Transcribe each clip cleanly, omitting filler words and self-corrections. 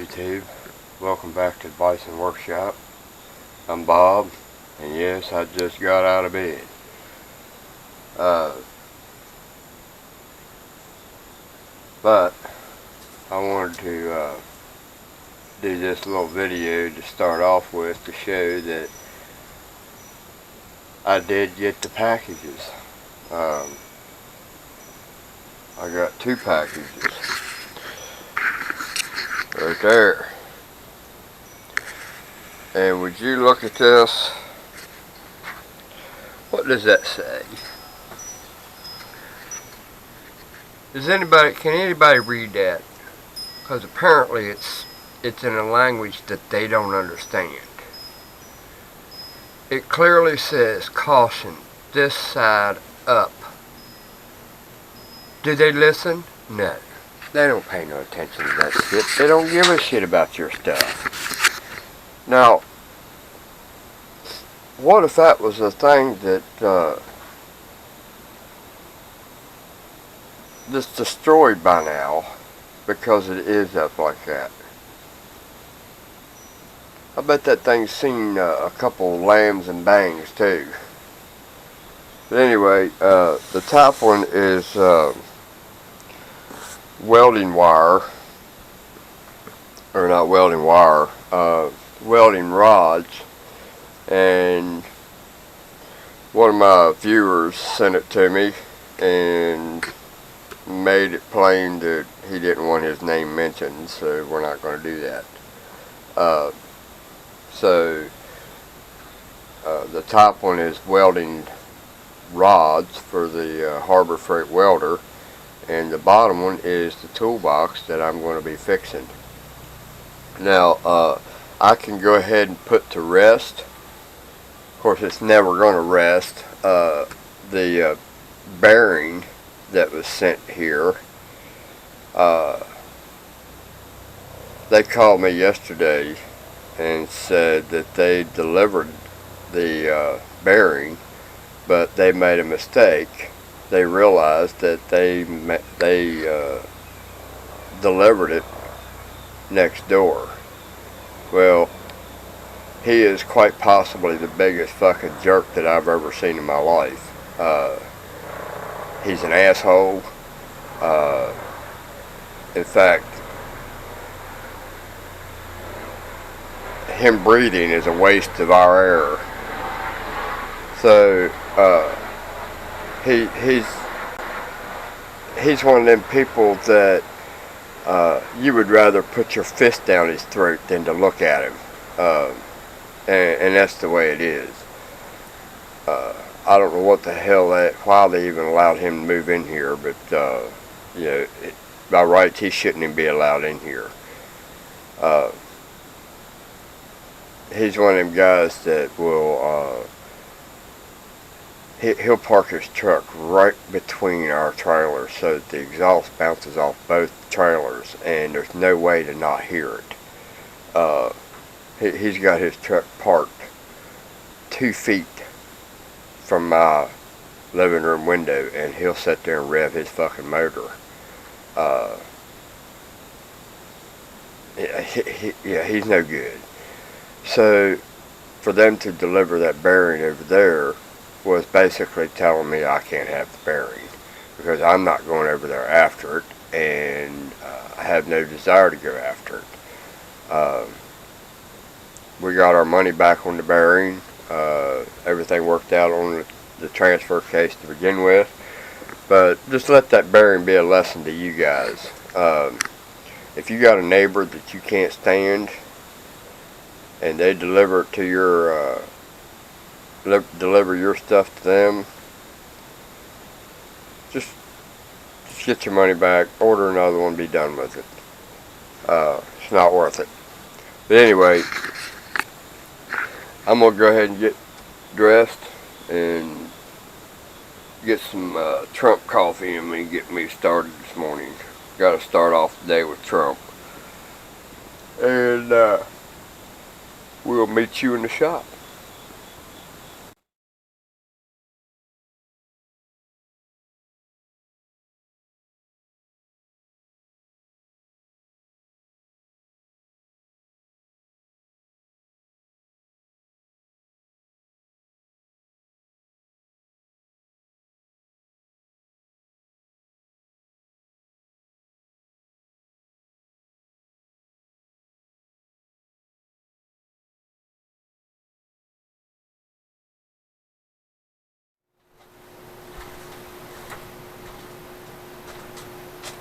YouTube. Welcome back to the Bison Workshop. I'm Bob, and yes, I just got out of bed. But I wanted to do this little video to start off with to show that I did get the packages. I got 2 packages right there. And would you look at this? What does that say? Can anybody read that? Because apparently it's in a language that they don't understand. It clearly says, caution, this side up. Do they listen? No. They don't pay no attention to that shit. They don't give a shit about your stuff. Now, what if that was a thing that that's destroyed by now because it is up like that? I bet that thing's seen a couple lambs and bangs too. But anyway, the top one is welding wire, or not welding wire, welding rods. And one of my viewers sent it to me and made it plain that he didn't want his name mentioned, so we're not going to do that. The top one is welding rods for the Harbor Freight welder, and the bottom one is the toolbox that I'm going to be fixing. Now, I can go ahead and put to rest. Of course, it's never going to rest. The bearing that was sent here, they called me yesterday and said that they delivered the bearing, but they made a mistake. They realized that they delivered it next door. Well, he is quite possibly the biggest fucking jerk that I've ever seen in my life. He's an asshole. In fact, him breathing is a waste of our air. So, he's one of them people that you would rather put your fist down his throat than to look at him. And that's the way it is. I don't know what the hell why they even allowed him to move in here, but by rights he shouldn't even be allowed in here. He's one of them guys that will he'll park his truck right between our trailers so that the exhaust bounces off both trailers, and there's no way to not hear it. He's got his truck parked 2 feet from my living room window, and he'll sit there and rev his fucking motor. He's no good. So, for them to deliver that bearing over there was basically telling me I can't have the bearing, because I'm not going over there after it, and I have no desire to go after it. We got our money back on the bearing. Everything worked out on the transfer case to begin with. But just let that bearing be a lesson to you guys. If you got a neighbor that you can't stand, and they deliver it to your deliver your stuff to them, just get your money back, order another one, be done with it. It's not worth it. But anyway, I'm going to go ahead and get dressed and get some Trump coffee in me and get me started this morning. Got to start off the day with Trump. And we'll meet you in the shop.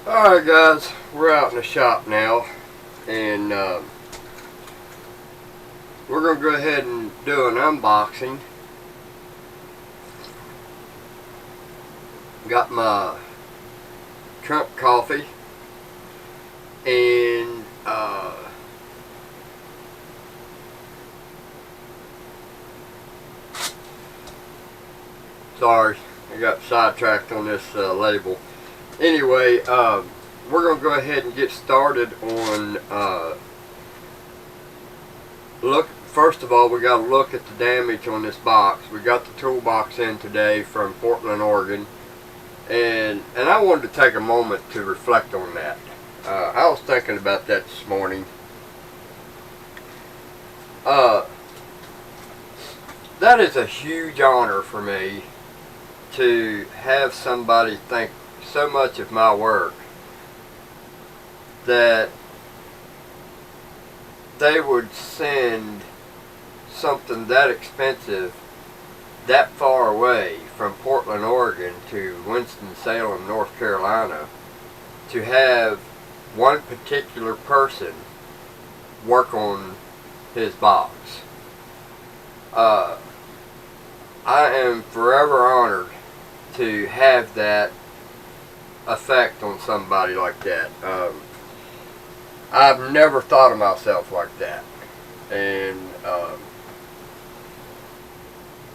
Alright guys, we're out in the shop now, and we're going to go ahead and do an unboxing. Got my trunk coffee, and sorry, I got sidetracked on this label. Anyway, we're going to go ahead and get started on first of all, we got to look at the damage on this box. We got the toolbox in today from Portland, Oregon, and I wanted to take a moment to reflect on that. I was thinking about that this morning. That is a huge honor for me to have somebody think so much of my work that they would send something that expensive that far away from Portland, Oregon to Winston-Salem, North Carolina, to have one particular person work on his box. I am forever honored to have that effect on somebody like that. I've never thought of myself like that, and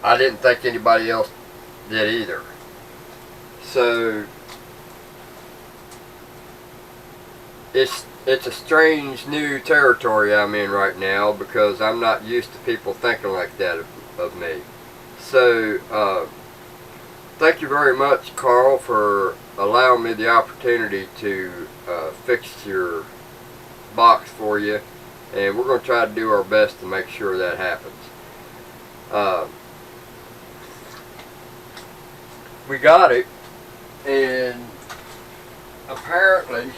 I didn't think anybody else did either. So it's a strange new territory I'm in right now, because I'm not used to people thinking like that of me. So thank you very much, Carl, for allowing me the opportunity to fix your box for you, and we're going to try to do our best to make sure that happens. We got it, and apparently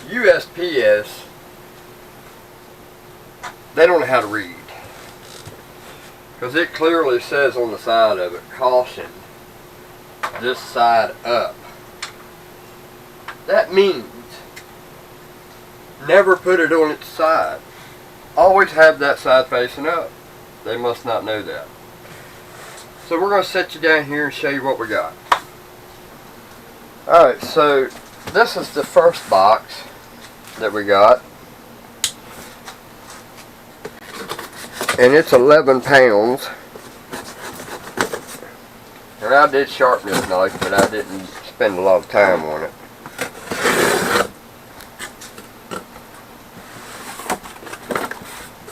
USPS, they don't know how to read, because it clearly says on the side of it, caution, this side up. That means never put it on its side. Always have that side facing up. They must not know that. So we're going to set you down here and show you what we got. Alright, so this is the first box that we got. And it's 11 pounds. And I did sharpen this knife, but I didn't spend a lot of time on it.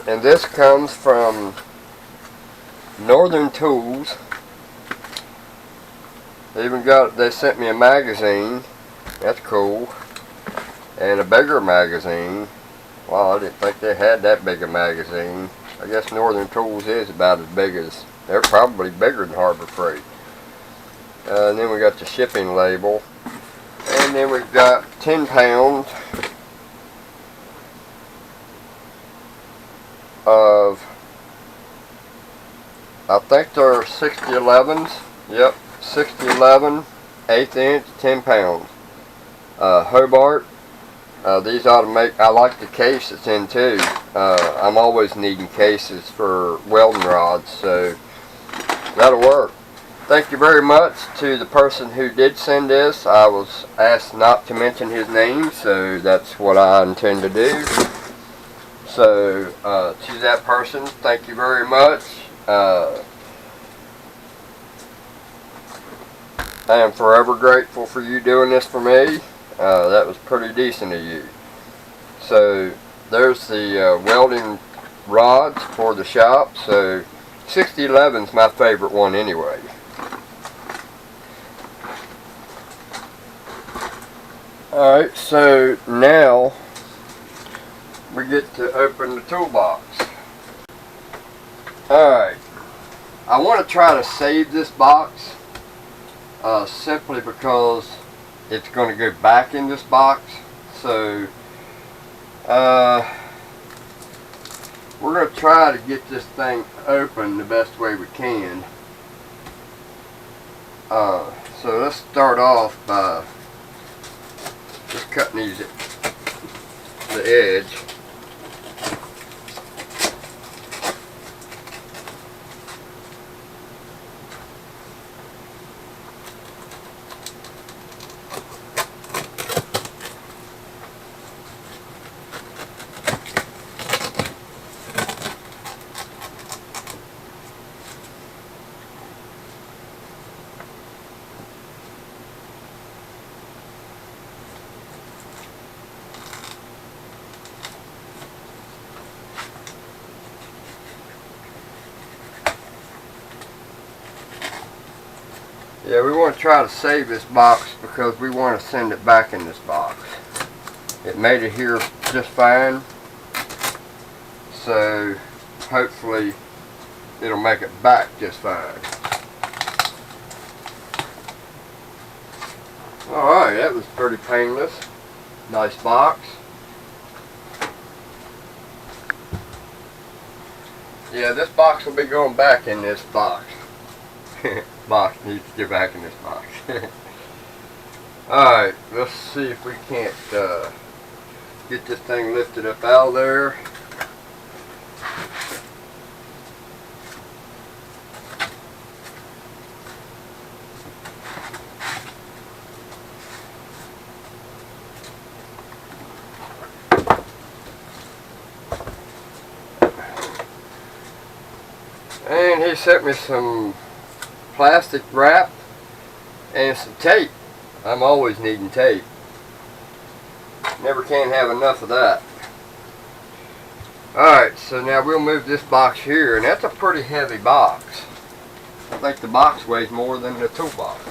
And this comes from Northern Tools. They sent me a magazine. That's cool. And a bigger magazine. Wow, I didn't think they had that big a magazine. I guess Northern Tools is about as big as, they're probably bigger than Harbor Freight. And then we got the shipping label. And then we've got 10 pounds of, I think they're 6011s. Yep, 6011, 1/8 inch, 10 pounds. Hobart. These ought to make, I like the case it's in too. I'm always needing cases for welding rods, so that'll work. Thank you very much to the person who did send this. I was asked not to mention his name, so that's what I intend to do. So to that person, thank you very much. I am forever grateful for you doing this for me. That was pretty decent of you. So there's the welding rods for the shop. So 6011 is my favorite one anyway. Alright, so now we get to open the toolbox. Alright, I want to try to save this box simply because it's going to go back in this box. So we're going to try to get this thing open the best way we can. So let's start off by just just cutting these at the edge. Yeah, we want to try to save this box because we want to send it back in this box. It made it here just fine, so hopefully it'll make it back just fine. Alright, that was pretty painless. Nice box. Yeah, this box will be going back in this box. Box needs to get back in this box. Alright, let's see if we can't get this thing lifted up out of there. And he sent me some plastic wrap and some tape. I'm always needing tape. Never can have enough of that. Alright, so now we'll move this box here, and that's a pretty heavy box. I think the box weighs more than the toolbox.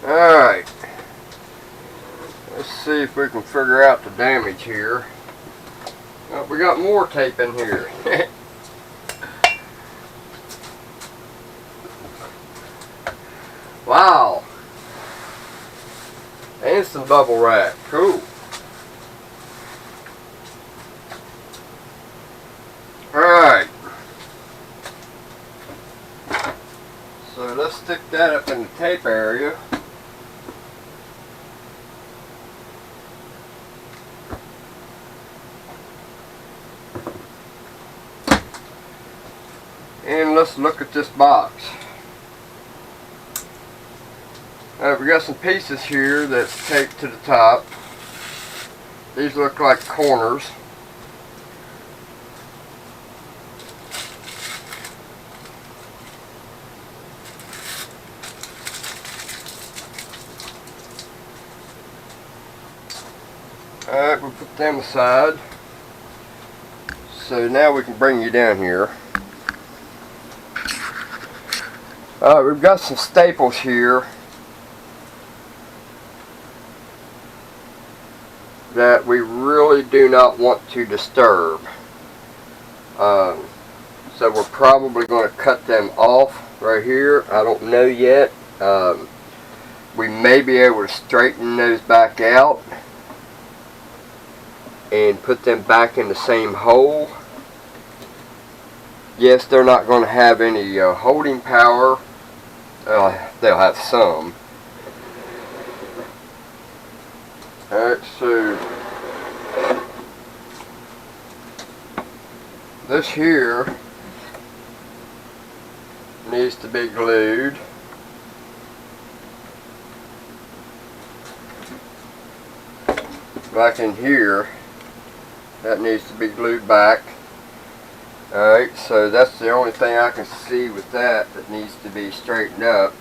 Alright. Let's see if we can figure out the damage here. Oh, we got more tape in here. Wow. And some bubble wrap. Cool. Alright. So let's stick that up in the tape area. And let's look at this box. We got some pieces here that's taped to the top. These look like corners. Alright, we'll put them aside. So now we can bring you down here. We've got some staples here that we really do not want to disturb. So we're probably going to cut them off right here. I don't know yet. We may be able to straighten those back out and put them back in the same hole. Yes, they're not going to have any holding power. They'll have some. Alright, so this here needs to be glued. Back in here, that needs to be glued back. Alright, so that's the only thing I can see with that needs to be straightened up.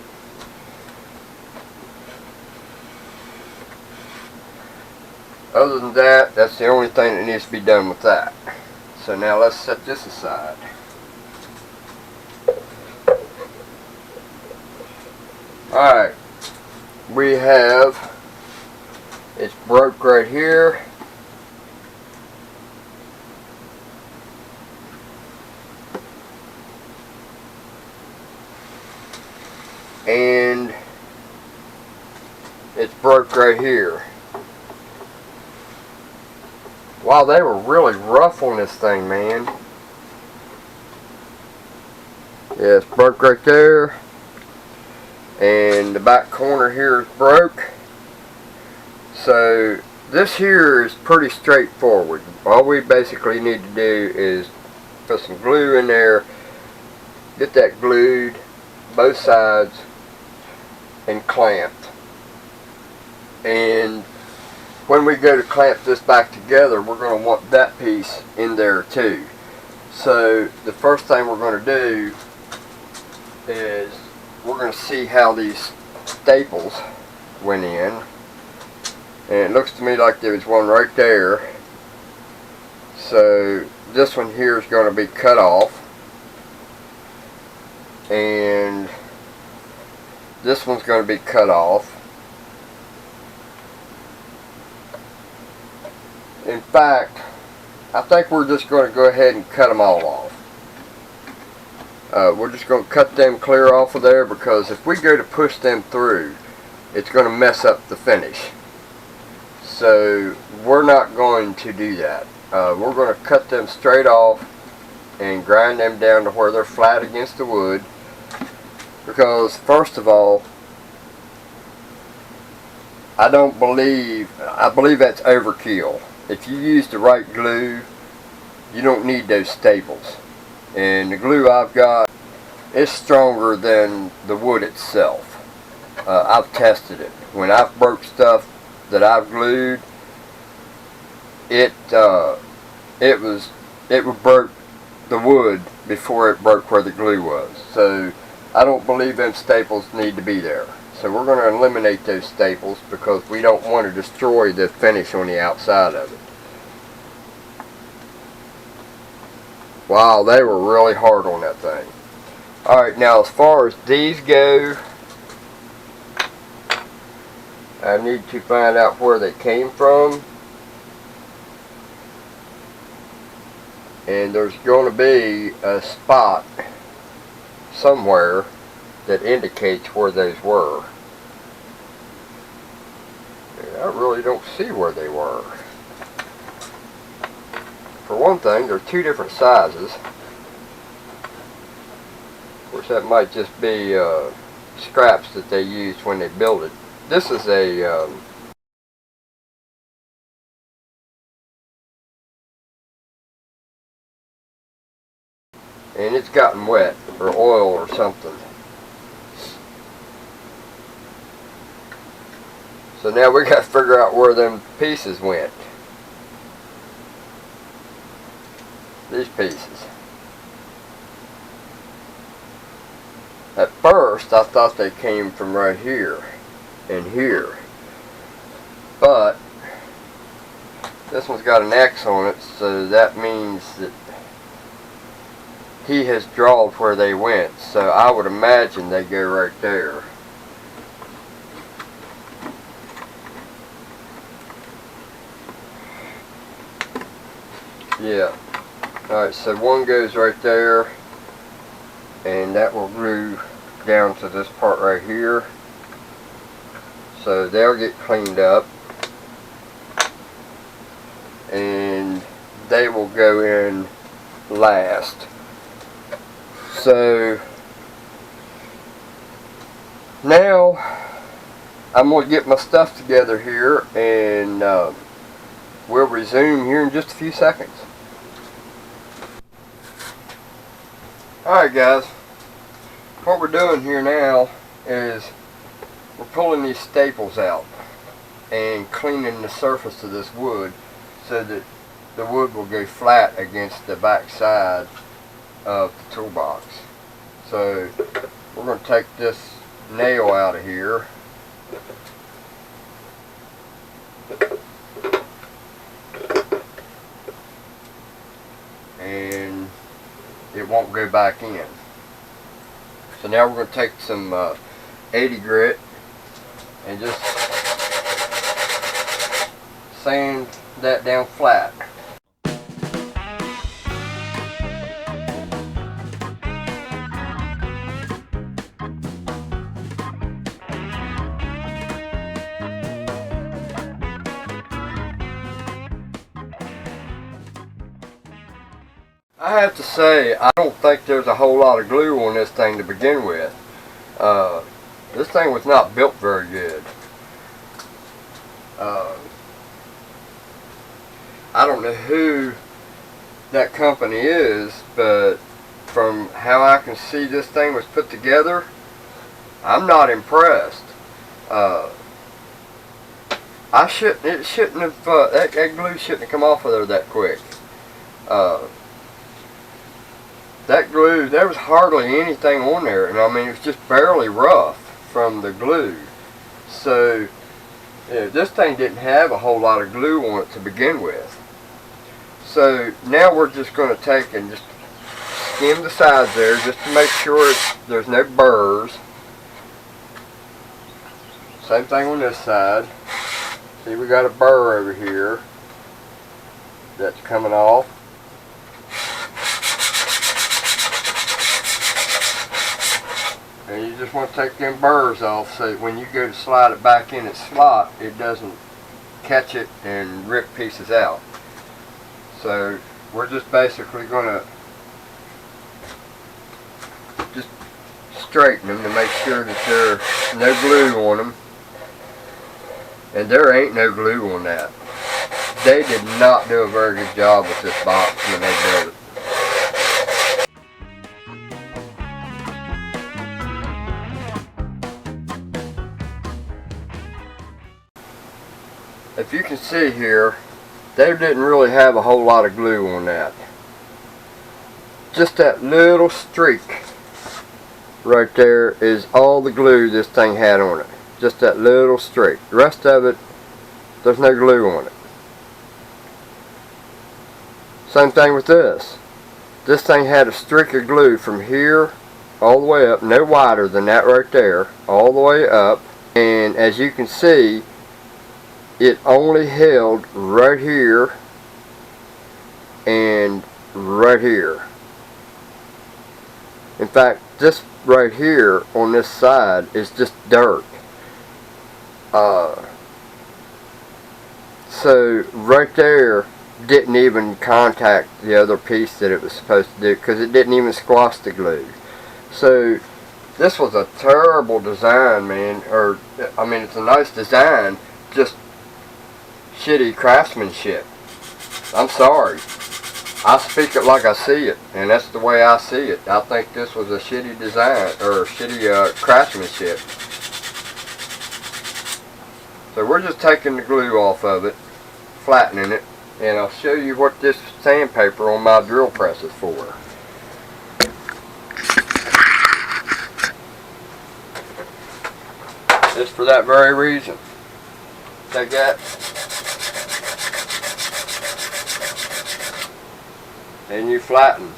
Other than that, that's the only thing that needs to be done with that. So now let's set this aside. Alright, we have, it's broke right here. And it's broke right here. Wow, they were really rough on this thing, man. Yeah, it's broke right there. And the back corner here is broke. So this here is pretty straightforward. All we basically need to do is put some glue in there, get that glued both sides, and clamped. And when we go to clamp this back together, we're going to want that piece in there too. So the first thing we're going to do is we're going to see how these staples went in. And it looks to me like there was one right there. So this one here is going to be cut off. And this one's going to be cut off. In fact, I think we're just going to go ahead and cut them all off. We're just going to cut them clear off of there, because if we go to push them through, it's going to mess up the finish. So we're not going to do that. We're going to cut them straight off and grind them down to where they're flat against the wood. Because first of all, I believe that's overkill. If you use the right glue, you don't need those staples. And the glue I've got is stronger than the wood itself. I've tested it. When I've broke stuff that I've glued, it would break the wood before it broke where the glue was. So I don't believe them staples need to be there. So we're going to eliminate those staples because we don't want to destroy the finish on the outside of it. Wow, they were really hard on that thing. Alright, now as far as these go, I need to find out where they came from. And there's going to be a spot somewhere that indicates where those were. And I really don't see where they were. For one thing, they're two different sizes. Of course, that might just be scraps that they used when they built it. This is a and it's gotten wet, or oil or something. So now we got to figure out where them pieces went. These pieces. At first, I thought they came from right here and here. But this one's got an X on it, so that means that he has drawn where they went. So I would imagine they go right there. Yeah. Alright, so one goes right there, and that will glue down to this part right here. So they'll get cleaned up, and they will go in last. So now I'm going to get my stuff together here, and we'll resume here in just a few seconds. Alright guys, what we're doing here now is we're pulling these staples out and cleaning the surface of this wood so that the wood will go flat against the back side of the toolbox. So we're going to take this nail out of here. And it won't go back in. So now we're going to take some 80 grit and just sand that down flat. I have to say, I don't think there's a whole lot of glue on this thing to begin with. This thing was not built very good. I don't know who that company is, but from how I can see this thing was put together, I'm not impressed. It shouldn't have, that glue shouldn't have come off of there that quick. That glue, there was hardly anything on there, and I mean, it was just barely rough from the glue. So, this thing didn't have a whole lot of glue on it to begin with. So, now we're just going to take and just skim the sides there, just to make sure there's no burrs. Same thing on this side. See, we got a burr over here that's coming off. And you just want to take them burrs off so that when you go to slide it back in its slot, it doesn't catch it and rip pieces out. So we're just basically going to just straighten them to make sure that there's no glue on them. And there ain't no glue on that. They did not do a very good job with this box when they built it. If you can see here, they didn't really have a whole lot of glue on that. Just that little streak right there is all the glue this thing had on it. Just that little streak. The rest of it, there's no glue on it. Same thing with this. This thing had a streak of glue from here all the way up, no wider than that right there, all the way up. And as you can see, it only held right here and right here. In fact, this right here on this side is just dirt. So right there didn't even contact the other piece that it was supposed to do, because it didn't even squash the glue. So this was a terrible design, man. Or I mean, it's a nice design, just shitty craftsmanship. I'm sorry. I speak it like I see it, and that's the way I see it. I think this was a shitty design, or shitty craftsmanship. So we're just taking the glue off of it, flattening it, and I'll show you what this sandpaper on my drill press is for. It's for that very reason. Take that, and you flatten.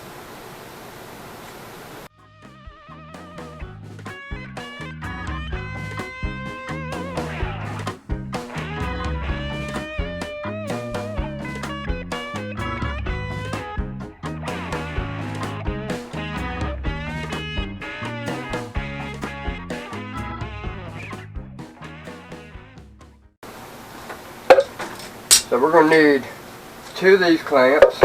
So we're going to need 2 of these clamps,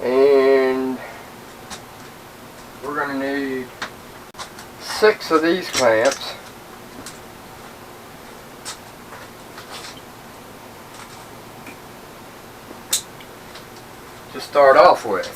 and we're going to need 6 of these clamps, to start off with.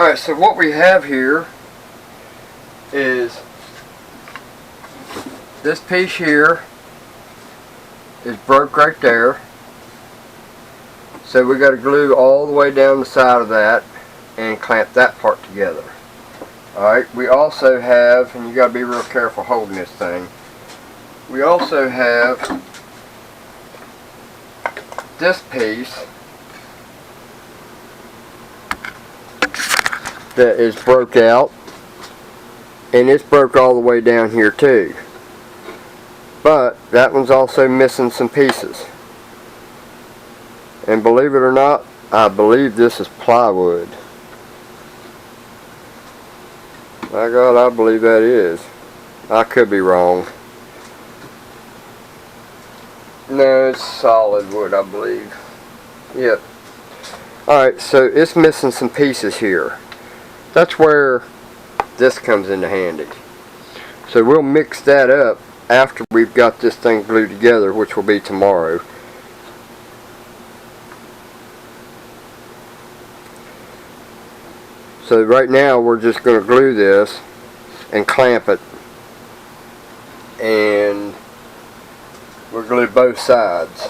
Alright, so what we have here is this piece here is broke right there. So we got to glue all the way down the side of that and clamp that part together. Alright, we also have, and you got to be real careful holding this thing, we also have this piece that is broke out, and it's broke all the way down here too. But that one's also missing some pieces. And believe it or not, I believe this is plywood. My God, I believe that is. I could be wrong. No, it's solid wood, I believe. Yep. Alright, so it's missing some pieces here. That's where this comes into handy. So we'll mix that up after we've got this thing glued together, which will be tomorrow. So right now we're just going to glue this and clamp it, and we'll glue both sides.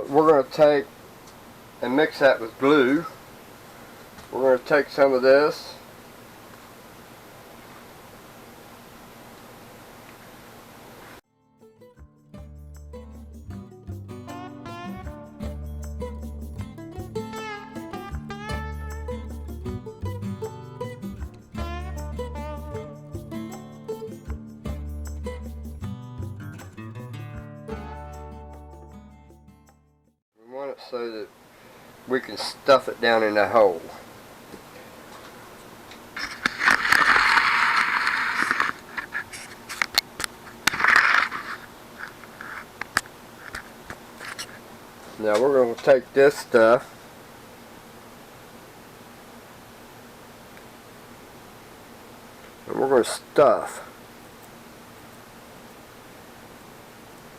We're going to take and mix that with glue. We're going to take some of this so that we can stuff it down in that hole. Now we're going to take this stuff and we're going to stuff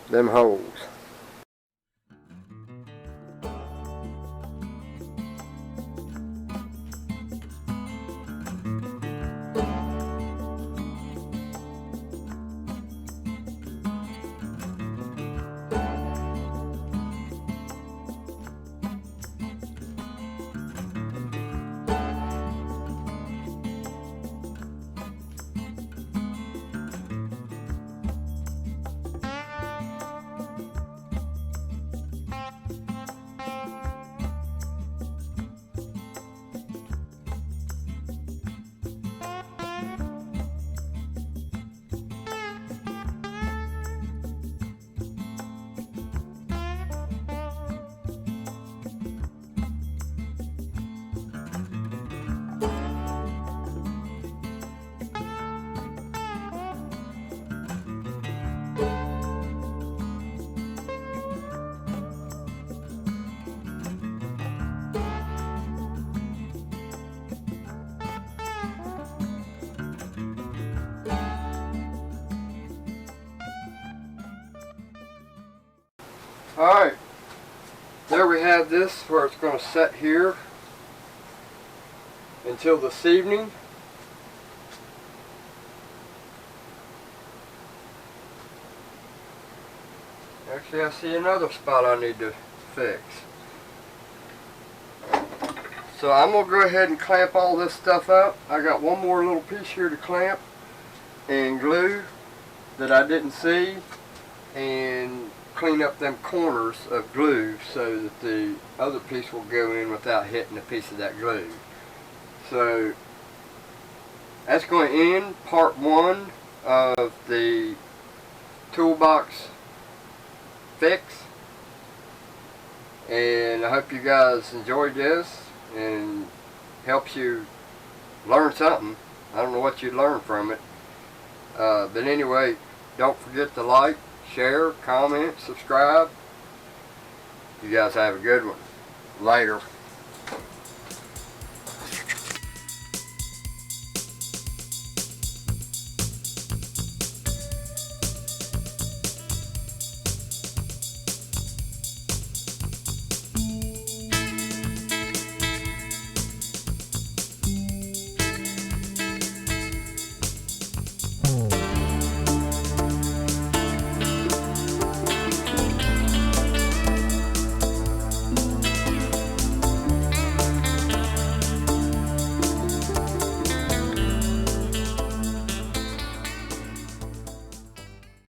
them holes. Alright, there we have this where it's going to set here until this evening. Actually, I see another spot I need to fix. So I'm going to go ahead and clamp all this stuff up. I got one more little piece here to clamp and glue that I didn't see, and clean up them corners of glue so that the other piece will go in without hitting a piece of that glue. So that's going to end part one of the toolbox fix, and I hope you guys enjoyed this and helps you learn something. I don't know what you learned from it, but anyway, don't forget to like, share, comment, subscribe. You guys have a good one. Later.